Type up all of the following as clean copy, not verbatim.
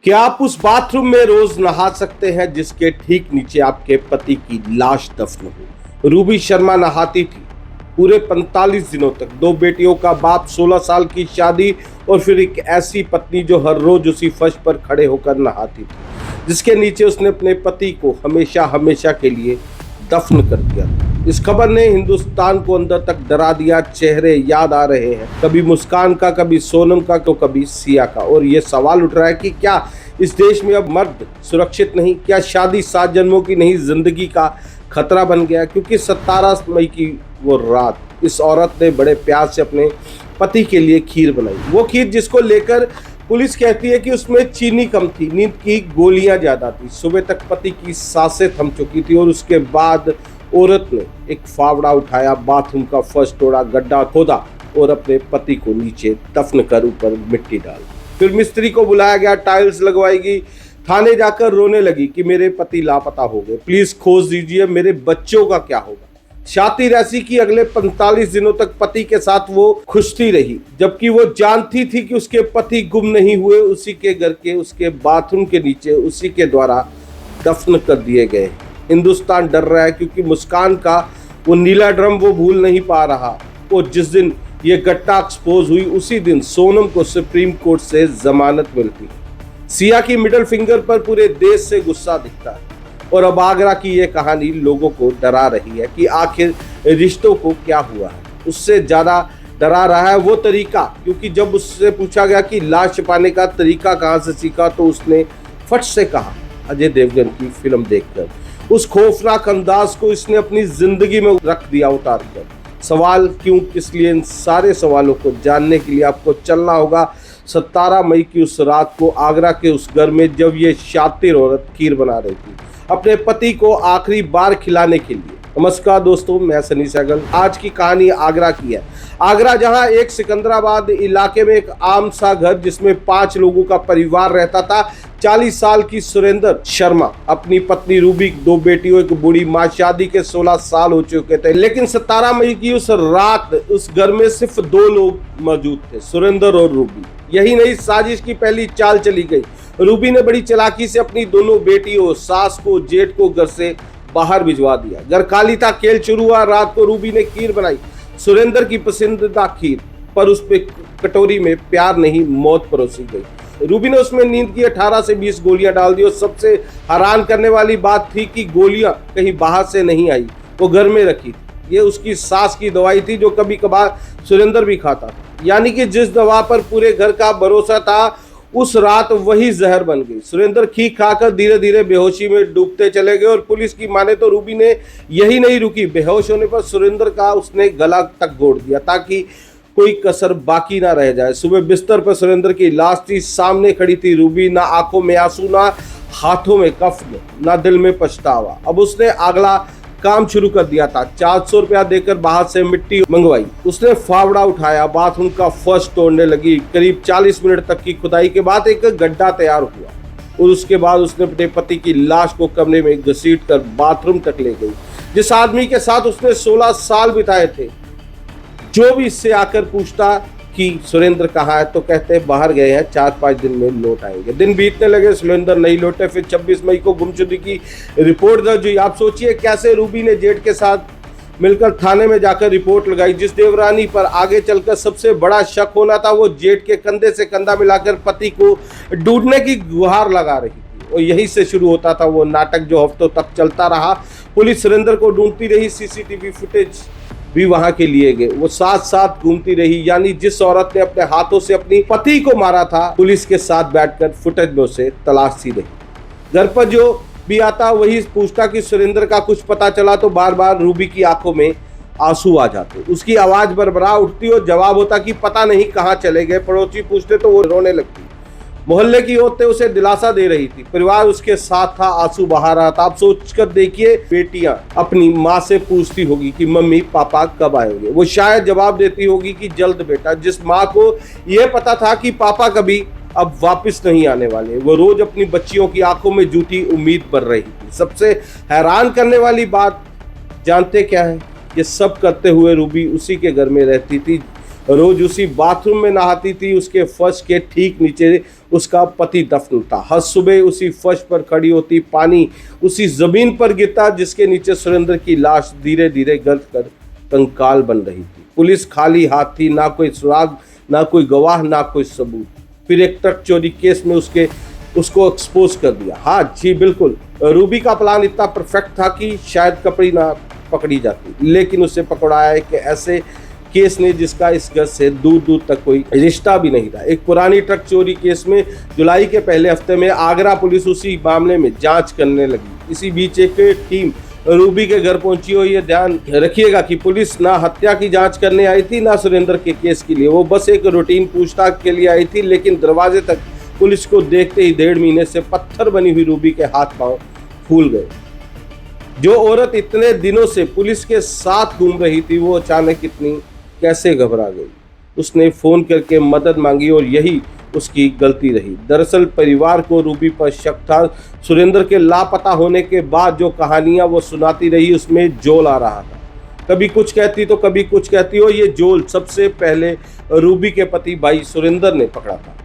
क्या आप उस बाथरूम में रोज नहा सकते हैं जिसके ठीक नीचे आपके पति की लाश दफन हो? रूबी शर्मा नहाती थी पूरे 45 दिनों तक। दो बेटियों का बाप, 16 साल की शादी और फिर एक ऐसी पत्नी जो हर रोज उसी फर्श पर खड़े होकर नहाती थी जिसके नीचे उसने अपने पति को हमेशा हमेशा के लिए दफन कर दिया था। इस खबर ने हिंदुस्तान को अंदर तक डरा दिया। चेहरे याद आ रहे हैं, कभी मुस्कान का, कभी सोनम का, तो कभी सिया का। और ये सवाल उठ रहा है कि क्या इस देश में अब मर्द सुरक्षित नहीं? क्या शादी 7 जन्मों की नहीं, जिंदगी का खतरा बन गया? क्योंकि 17 मई की वो रात इस औरत ने बड़े प्यार से अपने पति के लिए खीर बनाई। वो खीर जिसको लेकर पुलिस कहती है कि उसमें चीनी कम थी, नींद की गोलियां ज्यादा थी। सुबह तक पति की सांसें थम चुकी थी और उसके बाद औरत ने एक फावड़ा उठाया, बाथरूम का फर्श तोड़ा, गड्ढा खोदा और अपने पति को नीचे दफन कर ऊपर मिट्टी डाल। फिर मिस्त्री को बुलाया गया, टाइल्स लगवाएगी। थाने जाकर रोने लगी कि मेरे पति लापता हो गए, प्लीज खोज दीजिए, मेरे बच्चों का क्या होगा। शातिर ऐसी कि अगले 45 दिनों तक पति के साथ वो खुशती रही, जबकि वो जानती थी कि उसके पति गुम नहीं हुए, उसी के घर के, उसके बाथरूम के नीचे उसी के द्वारा दफन कर दिए गए। हिंदुस्तान डर रहा है क्योंकि मुस्कान का वो नीला ड्रम वो भूल नहीं पा रहा। और जिस दिन ये घटना एक्सपोज हुई उसी दिन सोनम को सुप्रीम कोर्ट से जमानत मिलती। सिया की मिडिल फिंगर पर पूरे देश से गुस्सा दिखता है। और अब आगरा की ये कहानी लोगों को डरा रही है कि आखिर रिश्तों को क्या हुआ है। उससे ज्यादा डरा रहा है वो तरीका, क्योंकि जब उससे पूछा गया कि लाश छिपाने का तरीका कहाँ से सीखा तो उसने फट से कहा, अजय देवगन की फिल्म देखकर। उस खौफनाक अंदाज को इसने अपनी जिंदगी में रख दिया उतार कर। सवाल क्यों, किस लिए, इन सारे सवालों को जानने के लिए आपको चलना होगा 17 मई की उस रात को आगरा के उस घर में जब ये शातिर औरत खीर बना रही थी अपने पति को आखिरी बार खिलाने के लिए। नमस्कार दोस्तों, मैं सनी सहगल। आज की कहानी आगरा की है। आगरा जहां एक सिकंदराबाद इलाके में एक आम सा घर जिसमें 5 लोगों का परिवार रहता था। 40 साल की सुरेंद्र शर्मा, अपनी पत्नी रूबी, 2 बेटियों, एक बूढ़ी माँ। शादी के 16 साल हो चुके थे, लेकिन 17 मई की उस रात उस घर में सिर्फ 2 लोग मौजूद थे, सुरेंद्र और रूबी। यही नहीं, साजिश की पहली चाल चली गई। रूबी ने बड़ी चालाकी से अपनी दोनों बेटियों, सास को, जेठ को घर से बाहर भिजवा दिया। घर खाली था, खेल शुरू हुआ। रात को रूबी ने खीर बनाई, सुरेंद्र की पसंदीदा खीर, पर उस पे कटोरी में प्यार नहीं, मौत परोसी गई। रूबी ने उसमें नींद की 18 से 20 गोलियां डाल दी। और सबसे हैरान करने वाली बात थी कि गोलियां कहीं बाहर से नहीं आई, वो घर में रखी थी। ये उसकी सास की दवाई थी जो कभी कभार सुरेंद्र भी खाता था। यानी कि जिस दवा पर पूरे घर का भरोसा था उस रात वही जहर बन गई। सुरेंद्र खीर खाकर धीरे धीरे बेहोशी में डूबते चले गए। और पुलिस की माने तो रूबी ने यही नहीं रुकी, बेहोश होने पर सुरेंद्र का उसने गला तक घोट दिया ताकि कोई कसर बाकी ना रह जाए। सुबह बिस्तर पर सुरेंद्र की लाश थी, सामने खड़ी थी रूबी, ना आंखों में आंसू, ना हाथों में कफ्न, ना दिल में पछतावा। अब उसने अगला काम शुरू कर दिया था। 400 रुपया देकर बाहर से मिट्टी मंगवाई। उसने फावड़ा उठाया, बाथरूम का फर्श तोड़ने लगी। करीब 40 मिनट तक की खुदाई के बाद एक गड्ढा तैयार हुआ और उसके बाद उसने अपने पति की लाश को कमरे में घसीट कर बाथरूम तक ले गई। जिस आदमी के साथ उसने 16 साल बिताए थे, जो भी इससे आकर पूछता कि सुरेंद्र कहाँ है तो कहते बाहर गए हैं, 4-5 दिन में लौट आएंगे। दिन बीतने लगे, सुरेंद्र नहीं लौटे। फिर 26 मई को गुमशुदगी की रिपोर्ट दर्ज हुई। आप सोचिए कैसे रूबी ने जेठ के साथ मिलकर थाने में जाकर रिपोर्ट लगाई। जिस देवरानी पर आगे चलकर सबसे बड़ा शक होना था वो जेठ के कंधे से कंधा मिलाकर पति को ढूंढने की गुहार लगा रही थी। और यहीं से शुरू होता था वो नाटक जो हफ्तों तक चलता रहा। पुलिस सुरेंद्र को ढूंढती रही, सीसीटीवी फुटेज भी वहां के लिए गए। वो साथ साथ घूमती रही, यानी जिस औरत ने अपने हाथों से अपनी पति को मारा था पुलिस के साथ बैठकर फुटेज में उसे तलाशती रही। घर पर जो भी आता वही पूछता कि सुरेंद्र का कुछ पता चला तो बार बार रूबी की आंखों में आंसू आ जाते। उसकी आवाज बरबरा उठती और जवाब होता कि पता नहीं कहाँ चले गए। पड़ोसी पूछते तो वो रोने लगती। मोहल्ले की औरतें उसे दिलासा दे रही थी, परिवार उसके साथ था, आंसू बहा रहा था। आप सोचकर देखिए, बेटियां अपनी माँ से पूछती होगी कि मम्मी पापा कब आएंगे। वो शायद जवाब देती होगी कि जल्द बेटा। जिस माँ को यह पता था कि पापा कभी अब वापस नहीं आने वाले, वो रोज अपनी बच्चियों की आंखों में झूठी उम्मीद भर रही थी। सबसे हैरान करने वाली बात जानते क्या है? ये सब करते हुए रूबी उसी के घर में रहती थी रोज उसी बाथरूम में नहाती थी। उसके फर्श के ठीक नीचे उसका पति दफन था। हर सुबह उसी फर्श पर खड़ी होती, पानी उसी जमीन पर गिरता जिसके नीचे सुरेंद्र की लाश धीरे धीरे गल कर कंकाल बन रही थी। पुलिस खाली हाथ थी, ना कोई सुराग, ना कोई गवाह, ना कोई सबूत। फिर एक ट्रक चोरी केस में उसको एक्सपोज कर दिया। हाँ जी बिल्कुल, रूबी का प्लान इतना परफेक्ट था कि शायद कपड़ी ना पकड़ी जाती, लेकिन उसे पकड़ाया है कि ऐसे केस ने जिसका इस घर से दूर दूर तक कोई रिश्ता भी नहीं था। एक पुरानी ट्रक चोरी केस में जुलाई के पहले हफ्ते में आगरा पुलिस उसी मामले में जांच करने लगी। इसी बीच एक टीम रूबी के घर पहुंची हो। ये ध्यान रखिएगा कि पुलिस ना हत्या की जांच करने आई थी, ना सुरेंद्र के केस के लिए। वो बस एक रूटीन पूछताछ के लिए आई थी। लेकिन दरवाजे तक पुलिस को देखते ही 1.5 महीने से पत्थर बनी हुई रूबी के हाथ पांव फूल गए। जो औरत इतने दिनों से पुलिस के साथ घूम रही थी, वो अचानक इतनी कैसे घबरा गई। उसने फोन करके मदद मांगी और यही उसकी गलती रही। दरअसल परिवार को रूबी पर शक था। सुरेंद्र के लापता होने के बाद जो कहानियां वो सुनाती रही, उसमें जोल आ रहा था। कभी कुछ कहती तो कभी कुछ कहती। और ये जोल सबसे पहले रूबी के पति भाई सुरेंद्र ने पकड़ा था।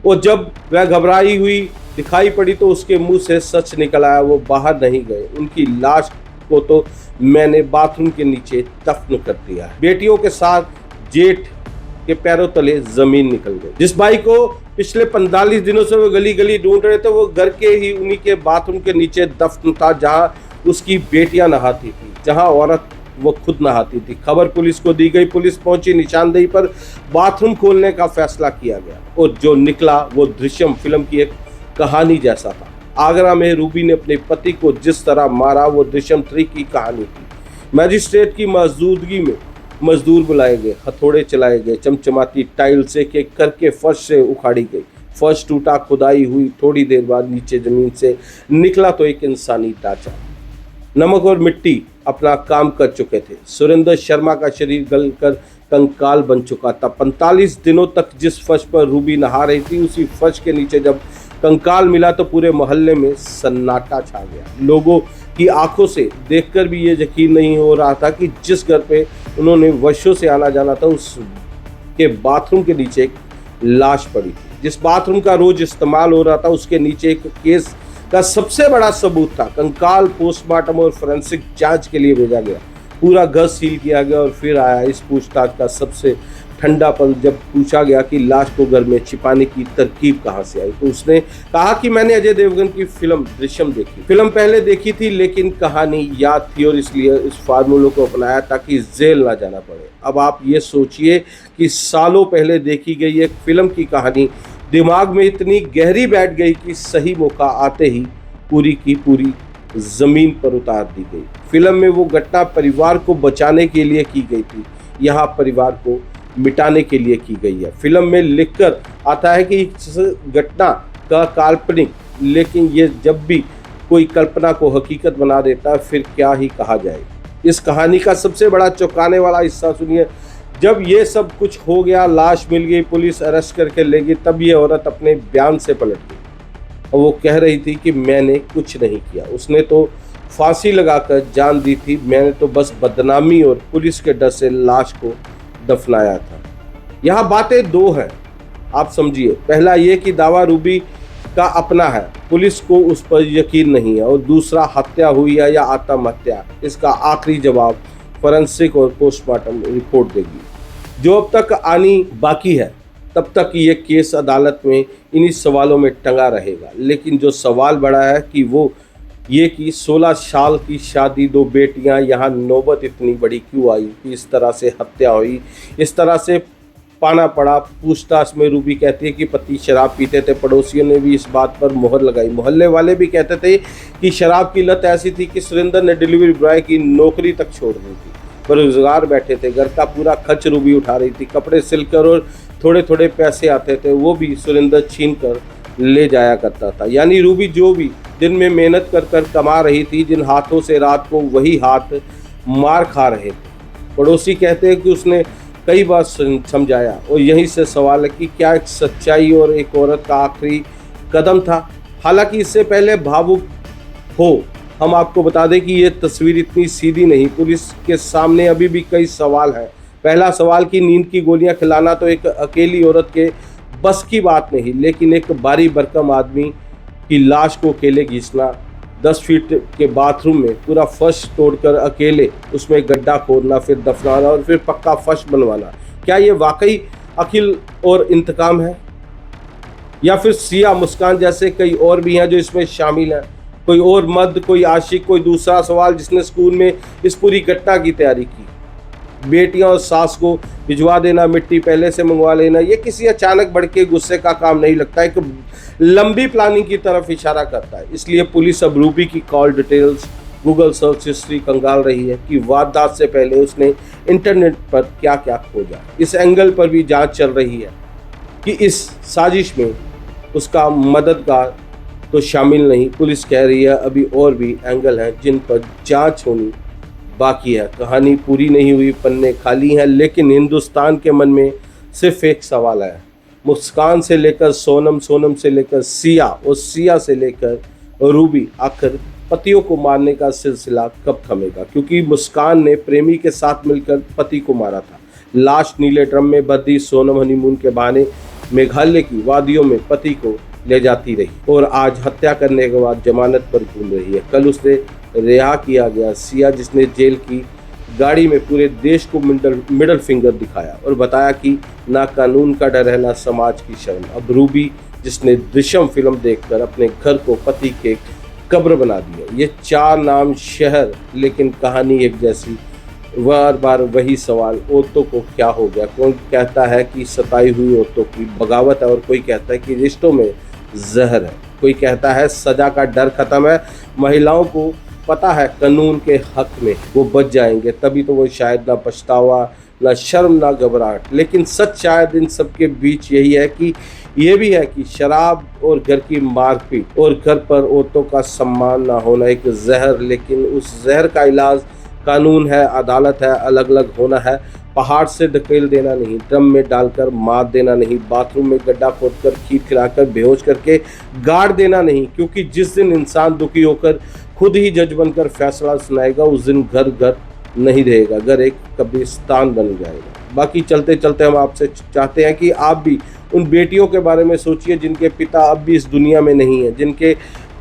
और जब वह घबराई हुई दिखाई पड़ी तो उसके मुंह से सच निकल आया। वो बाहर नहीं गए। उनकी लाश को तो मैंने बाथरूम के नीचे दफन कर दिया है। बेटियों के साथ जेठ के पैरों तले जमीन निकल गई। जिस भाई को पिछले 45 दिनों से वो गली गली ढूंढ रहे थे, वो घर के ही उन्हीं के बाथरूम के नीचे दफन था, जहां उसकी बेटियां नहाती थी, जहां औरत वो खुद नहाती थी। खबर पुलिस को दी गई। पुलिस पहुंची। निशानदेही पर बाथरूम खोलने का फैसला किया गया और जो निकला वो दृश्यम फिल्म की एक कहानी जैसा था। आगरा में रूबी ने अपने पति को जिस तरह मारा, वो दृश्यम 3 की कहानी थी। मैजिस्ट्रेट की मौजूदगी में मजदूर बुलाए गए, हथौड़े चलाए गए, चमचमाती टाइल्स एक एक करके फर्श से उखाड़ी गई। फर्श टूटा, खुदाई हुई। थोड़ी देर बाद नीचे जमीन से निकला तो एक इंसानी ढांचा। नमक और मिट्टी अपना काम कर चुके थे। सुरेंद्र शर्मा का शरीर गलकर कंकाल बन चुका था। 45 दिनों तक जिस फर्श पर रूबी नहा रही थी, उसी फर्श के नीचे जब कंकाल मिला तो पूरे मोहल्ले में सन्नाटा छा गया। लोगों की आंखों से देखकर भी ये यकीन नहीं हो रहा था कि जिस घर पे उन्होंने वर्षों से आना जाना था, उसके बाथरूम के नीचे एक लाश पड़ी थी। जिस बाथरूम का रोज इस्तेमाल हो रहा था, उसके नीचे एक केस का सबसे बड़ा सबूत था। कंकाल पोस्टमार्टम और फोरेंसिक जांच के लिए भेजा गया। पूरा घर सील किया गया और फिर आया इस पूछताछ का सबसे ठंडा पल, जब पूछा गया कि लाश को घर में छिपाने की तरकीब कहां से आई। तो उसने कहा कि मैंने अजय देवगन की फिल्म दृश्यम देखी। फिल्म पहले देखी थी, लेकिन कहानी याद थी और इसलिए इस फार्मूले को अपनाया ताकि जेल ना जाना पड़े। अब आप ये सोचिए कि सालों पहले देखी गई एक फिल्म की कहानी दिमाग में इतनी गहरी बैठ गई कि सही मौका आते ही पूरी की पूरी जमीन पर उतार दी गई। फिल्म में वो घटना परिवार को बचाने के लिए की गई थी, यहाँ परिवार को मिटाने के लिए की गई है। फिल्म में लिखकर आता है कि इस घटना का काल्पनिक, लेकिन ये जब भी कोई कल्पना को हकीकत बना देता है, फिर क्या ही कहा जाए। इस कहानी का सबसे बड़ा चौंकाने वाला हिस्सा सुनिए। जब ये सब कुछ हो गया, लाश मिल गई, पुलिस अरेस्ट करके ले गई, तब ये औरत अपने बयान से पलट गई और वो कह रही थी कि मैंने कुछ नहीं किया, उसने तो फांसी लगाकर जान दी थी, मैंने तो बस बदनामी और पुलिस के डर से लाश को दफनाया था। यहाँ बातें दो हैं, आप समझिए। पहला ये कि दावा रूबी का अपना है, पुलिस को उस पर यकीन नहीं है। और दूसरा, हत्या हुई है या आत्महत्या, इसका आखिरी जवाब फोरेंसिक और पोस्टमार्टम रिपोर्ट देगी, जो अब तक आनी बाकी है। तब तक ये केस अदालत में इन्हीं सवालों में टंगा रहेगा। लेकिन जो सवाल बड़ा है कि वो ये कि 16 साल की शादी, 2 बेटियां, यहाँ नौबत इतनी बड़ी क्यों आई कि इस तरह से हत्या हुई, इस तरह से पाना पड़ा। पूछताछ में रूबी कहती है कि पति शराब पीते थे। पड़ोसियों ने भी इस बात पर मोहर लगाई। मोहल्ले वाले भी कहते थे कि शराब की लत ऐसी थी कि सुरेंद्र ने डिलीवरी बॉय की नौकरी तक छोड़ दी थी। बेरोजगार बैठे थे, घर का पूरा खर्च रूबी उठा रही थी। कपड़े सिलकर और थोड़े थोड़े पैसे आते थे, वो भी सुरेंद्र छीन कर ले जाया करता था। यानी रूबी जो भी दिन में मेहनत कर कर कमा रही थी, जिन हाथों से रात को वही हाथ मार खा रहे थे। पड़ोसी कहते हैं कि उसने कई बार समझाया। और यहीं से सवाल है कि क्या एक सच्चाई और एक औरत का आखिरी कदम था। हालांकि इससे पहले भावुक हो, हम आपको बता दें कि ये तस्वीर इतनी सीधी नहीं। पुलिस के सामने अभी भी कई सवाल हैं, पहला सवाल कि नींद की गोलियां खिलाना तो एक अकेली औरत के बस की बात नहीं, लेकिन एक भारी भरकम आदमी की लाश को अकेले घींचना, 10 फीट के बाथरूम में पूरा फर्श तोड़कर अकेले उसमें गड्ढा खोदना, फिर दफनाना और फिर पक्का फर्श बनवाना, क्या ये वाकई अकिल और इंतकाम है? या फिर सिया, मुस्कान जैसे कई और भी हैं जो इसमें शामिल हैं? कोई और मर्द, कोई आशिक, कोई दूसरा सवाल जिसने स्कूल में इस पूरी घटना की तैयारी की? बेटियां और सास को भिजवा देना, मिट्टी पहले से मंगवा लेना, ये किसी अचानक भड़के गुस्से का काम नहीं लगता, एक लंबी प्लानिंग की तरफ इशारा करता है। इसलिए पुलिस अब रूबी की call details, Google search history खंगाल रही है कि वारदात से पहले उसने इंटरनेट पर क्या क्या खोजा। इस एंगल पर भी जांच चल रही है कि इस साजिश में उसका मददगार तो शामिल नहीं। पुलिस कह रही है अभी और भी एंगल हैं जिन पर जांच होनी बाकी है। कहानी पूरी नहीं हुई, पन्ने खाली हैं, लेकिन हिंदुस्तान के मन में सिर्फ एक सवाल है, मुस्कान से लेकर सोनम, सोनम से लेकर सिया और सिया से लेकर रूबी, आखिर पतियों को मारने का सिलसिला कब थमेगा? क्योंकि मुस्कान ने प्रेमी के साथ मिलकर पति को मारा था। लाश नीले ड्रम में बंधी सोनम हनीमून के बहाने मेघालय की वादियों में पति को ले जाती रही और आज हत्या करने के बाद जमानत पर घूम रही है। कल उसे रिहा किया गया सिया, जिसने जेल की गाड़ी में पूरे देश को मिडल फिंगर दिखाया और बताया कि ना कानून का डर है ना समाज की शर्म। अब रूबी, जिसने दृश्यम फिल्म देखकर अपने घर को पति के कब्र बना दिया। ये 4 नाम शहर, लेकिन कहानी एक जैसी, बार बार वही सवाल, औरतों को क्या हो गया? कोई कहता है कि सताई हुई औरतों की बगावत है और कोई कहता है कि रिश्तों में जहर है। कोई कहता है सजा का डर खत्म है, महिलाओं को पता है कानून के हक में वो बच जाएंगे, तभी तो वो शायद ना पछतावा, ना शर्म, ना घबराहट। लेकिन सच शायद इन सब के बीच यही है कि ये भी है कि शराब और घर की मारपीट और घर पर औरतों का सम्मान ना होना एक जहर, लेकिन उस जहर का इलाज कानून है, अदालत है, अलग अलग होना है। पहाड़ से धकेल देना नहीं, ड्रम में डालकर मार देना नहीं, बाथरूम में गड्ढा खोदकर खीर खिलाकर बेहोश करके गाड़ देना नहीं। क्योंकि जिस दिन इंसान दुखी होकर खुद ही जज बनकर फैसला सुनाएगा, उस दिन घर घर नहीं रहेगा, घर एक कब्रिस्तान बन जाएगा। बाकी चलते चलते हम आपसे चाहते हैं कि आप भी उन बेटियों के बारे में सोचिए जिनके पिता अब भी इस दुनिया में नहीं है, जिनके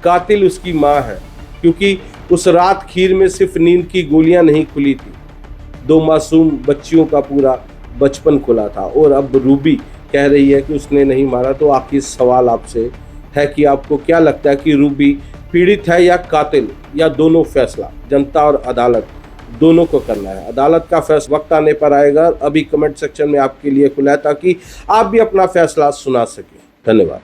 कातिल उसकी माँ है। क्योंकि उस रात खीर में सिर्फ नींद की गोलियां नहीं खुली थी, 2 मासूम बच्चियों का पूरा बचपन खुला था। और अब रूबी कह रही है कि उसने नहीं मारा। तो आखिर सवाल आपसे है कि आपको क्या लगता है कि रूबी पीड़ित है या कातिल, या दोनों? फैसला जनता और अदालत दोनों को करना है। अदालत का फैसला वक्त आने पर आएगा। अभी कमेंट सेक्शन में आपके लिए खुला है ताकि आप भी अपना फैसला सुना सकें। धन्यवाद।